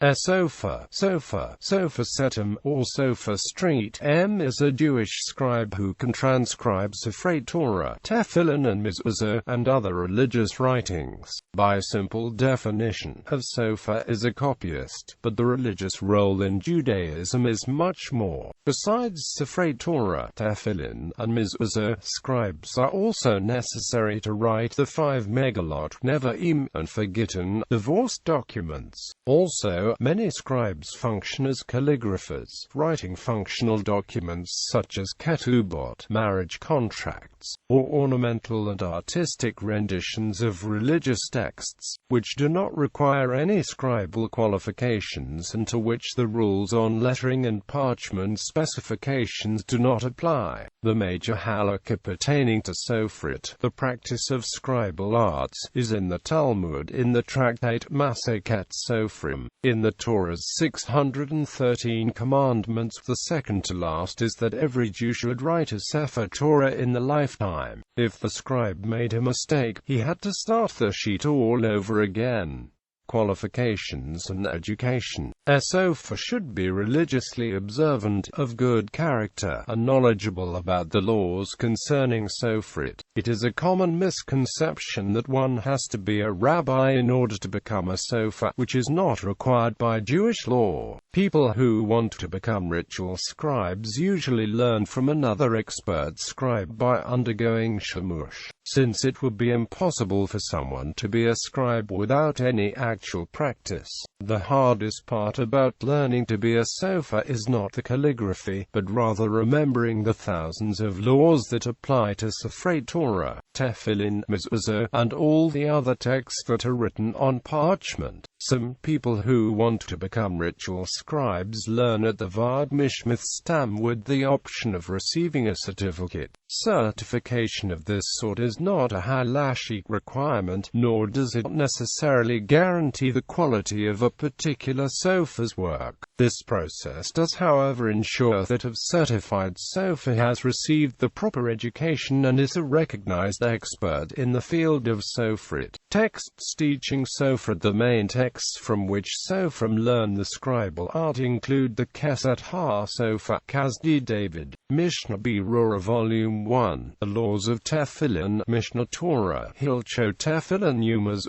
Sofer SeTaM, or Sofer ST is a Jewish scribe who can transcribe sifrei Torah, tefillin and mezuzot, and other religious writings. By simple definition, a Sopher is a copyist, but the religious role in Judaism is much more. Besides sifrei Torah, tefillin, and mezuzot, scribes are also necessary to write the Five Megillot, Nevi'im, and for gittin, divorce documents. Also, many scribes function as calligraphers, writing functional documents such as ketubot, marriage contracts, or ornamental and artistic renditions of religious texts, which do not require any scribal qualifications and to which the rules on lettering and parchment specifications do not apply. The major halakha pertaining to Sopher, the practice of scribal arts, is in the Talmud, in the tractate Masechet Sofrim. In the Torah's 613 commandments, the second to last is that every Jew should write a Sefer Torah in the lifetime. If the scribe made a mistake, he had to start the sheet all over again. Qualifications and education. A Sopher should be religiously observant, of good character, and knowledgeable about the laws concerning Sopher. It is a common misconception that one has to be a rabbi in order to become a Sopher, which is not required by Jewish law. People who want to become ritual scribes usually learn from another expert scribe by undergoing shamush, since it would be impossible for someone to be a scribe without any actual practice. The hardest part about learning to be a Sopher is not the calligraphy, but rather remembering the thousands of laws that apply to sifrei Torah, tefillin, mezuzot, and all the other texts that are written on parchment. Some people who want to become ritual scribes learn at the writings.STAM with the option of receiving a certificate. Certification of this sort is not a halachic requirement, nor does it necessarily guarantee the quality of a particular Sopher's work. This process does, however, ensure that a certified Sopher has received the proper education and is a recognized expert in the field of Sopher. Texts teaching Sopher. The main texts from which Sopher learn the scribal art include the Keset HaSopher, Kasdi David, Mishnah Berurah Volume 1, The Laws of Tefillin, Mishnah Torah, Hilchot Tefillin Umaz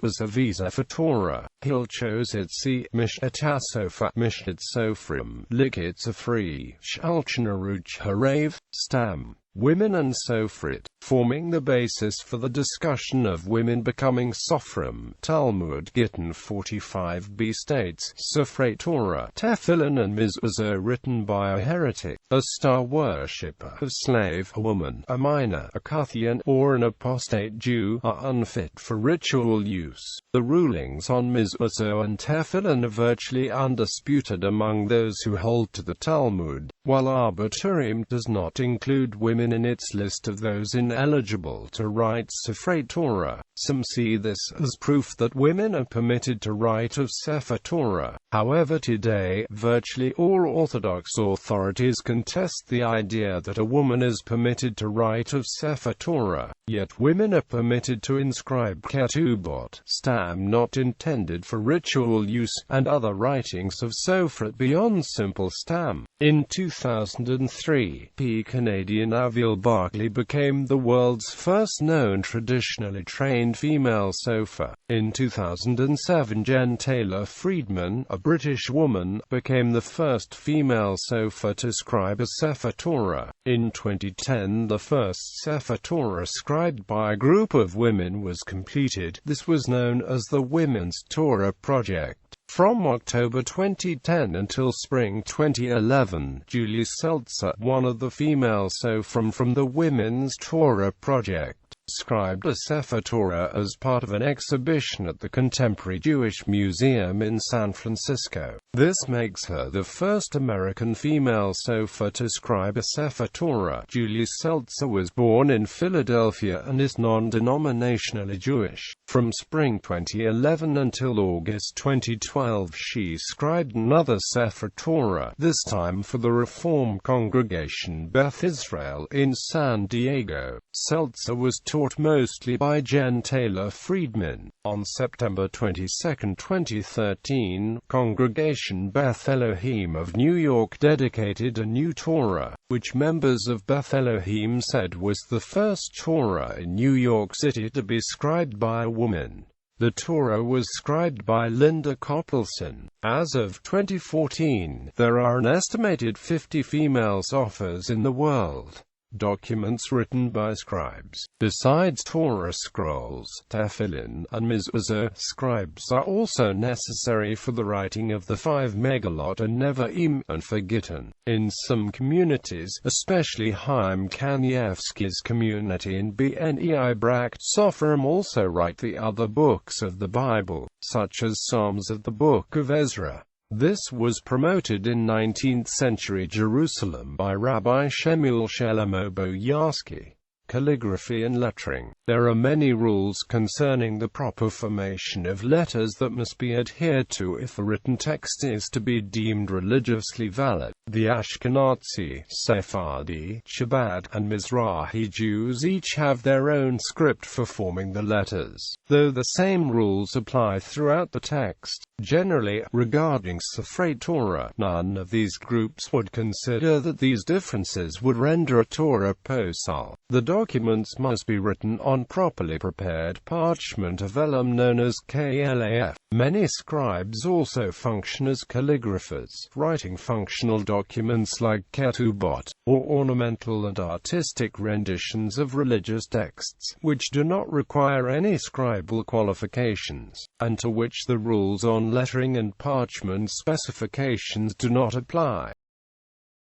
for Torah, Hilchot Sifrei, Mishnat Sofer, Mishnat Sofrim, Likit Sifrei, Shalchnaruch Harav, Stam. Women and Sopher, forming the basis for the discussion of women becoming Soprim. Talmud Gittin 45b states, sifrei Torah, tefillin and mezuzot written by a heretic, a star worshipper, a slave, a woman, a minor, a Scythian, or an apostate Jew, are unfit for ritual use. The rulings on mezuzot and tefillin are virtually undisputed among those who hold to the Talmud, while Arbitorium does not include women in its list of those ineligible to write sifrei Torah. Some see this as proof that women are permitted to write of Sefer Torah. However, today, virtually all Orthodox authorities contest the idea that a woman is permitted to write of Sefer Torah. Yet women are permitted to inscribe ketubot, stam not intended for ritual use, and other writings of Sopher beyond simple stam. In 2003, Canadian Avril Barclay became the world's first known traditionally trained female Sopher. In 2007, Jen Taylor Friedman, a British woman, became the first female Sopher to scribe a Sefer Torah. In 2010, the first Sefer Torah scribed by a group of women was completed. This was known as the Women's Torah Project. From October 2010 until spring 2011, Julie Seltzer, one of the female Soprim from the Women's Torah Project, scribed a Sefer Torah as part of an exhibition at the Contemporary Jewish Museum in San Francisco. This makes her the first American female Sopher to scribe a Sefer Torah. Julie Seltzer was born in Philadelphia and is non-denominationally Jewish. From spring 2011 until August 2012, she scribed another Sefer Torah, this time for the Reform congregation Beth Israel in San Diego. Seltzer was taught taught mostly by Jen Taylor Friedman. On September 22, 2013, Congregation Beth Elohim of New York dedicated a new Torah, which members of Beth Elohim said was the first Torah in New York City to be scribed by a woman. The Torah was scribed by Linda Coppelson. As of 2014, there are an estimated 50 female Sophers in the world. Documents written by scribes. Besides Torah scrolls, tefillin, and mezuzot, scribes are also necessary for the writing of the Five Megillot and Nevi'im, and for gittin. In some communities, especially Chaim Kanievsky's community in Bnei Sopher also write the other books of the Bible, such as Psalms of the Book of Ezra. This was promoted in 19th-century Jerusalem by Rabbi Shemuel Shlomo Boyarsky. Calligraphy and lettering. There are many rules concerning the proper formation of letters that must be adhered to if a written text is to be deemed religiously valid. The Ashkenazi, Sephardi, Chabad, and Mizrahi Jews each have their own script for forming the letters, though the same rules apply throughout the text. Generally, regarding sifrei Torah, none of these groups would consider that these differences would render a Torah posal. The documents must be written on properly prepared parchment of vellum known as KLAF. Many scribes also function as calligraphers, writing functional documents like ketubot, or ornamental and artistic renditions of religious texts, which do not require any scribal qualifications, and to which the rules on lettering and parchment specifications do not apply.